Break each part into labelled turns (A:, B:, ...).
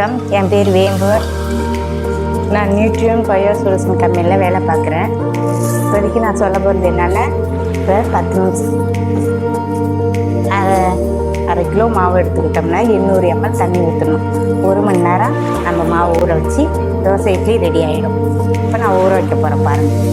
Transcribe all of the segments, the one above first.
A: வணக்கம், என் பேர் வேம்பு. நான் நியூட்ரியம் பயோ சொல்யூஷன் கம்பெனியில் வேலை பார்க்குறேன். இப்போதைக்கு நான் சொல்ல போகிறது என்னென்னா, இப்போ 10 நிமிஷம் அரை கிலோ மாவு எடுத்துக்கிட்டோம்னா 800 ml தண்ணி ஊற்றணும். 1 மணி நேரம் நம்ம மாவு ஊற வச்சு தோசை இட்லி ரெடி ஆகிடும். இப்போ நான் ஊற வைக்க போகிறேன் பாருங்கள்.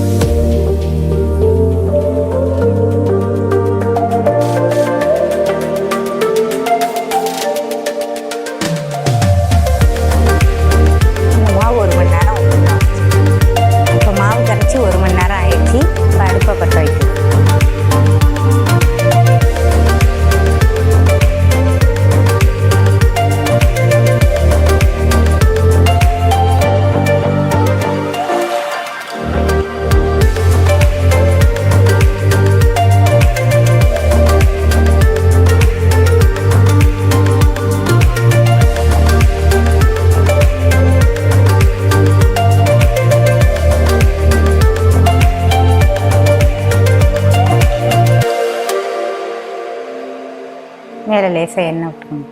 A: மேலே லேசாக எண்ணெய் விட்டுருங்க.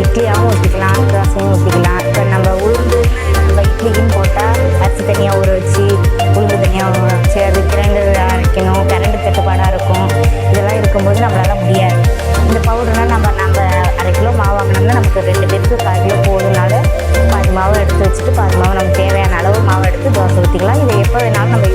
A: இட்லியாகவும் ஊற்றிக்கலாம், தோசையும் ஊற்றிக்கலாம். இப்போ நம்ம உளுந்து நம்ம இட்லிக்குன்னு போட்டால் அரிசி தனியாக ஊற வச்சு உளுந்து தனியாக ஊற வச்சு அது கிரைண்டர் அரைக்கணும், கரண்ட் தட்டுப்பாடாக இருக்கும். இதெல்லாம் இருக்கும்போது நம்மளால் முடியாது. இந்த பவுடர்னால் நம்ம அரை கிலோ மாவு வாங்கினோம்னா நமக்கு 2 பேருக்கு 1/4 கிலோ போதுனால பாதி மாவு எடுத்து வச்சுட்டு பாதி மாவு நமக்கு தேவையான அளவு மாவு எடுத்து தோசை ஊற்றிக்கலாம். இதை எப்போ வேணாலும் நம்ம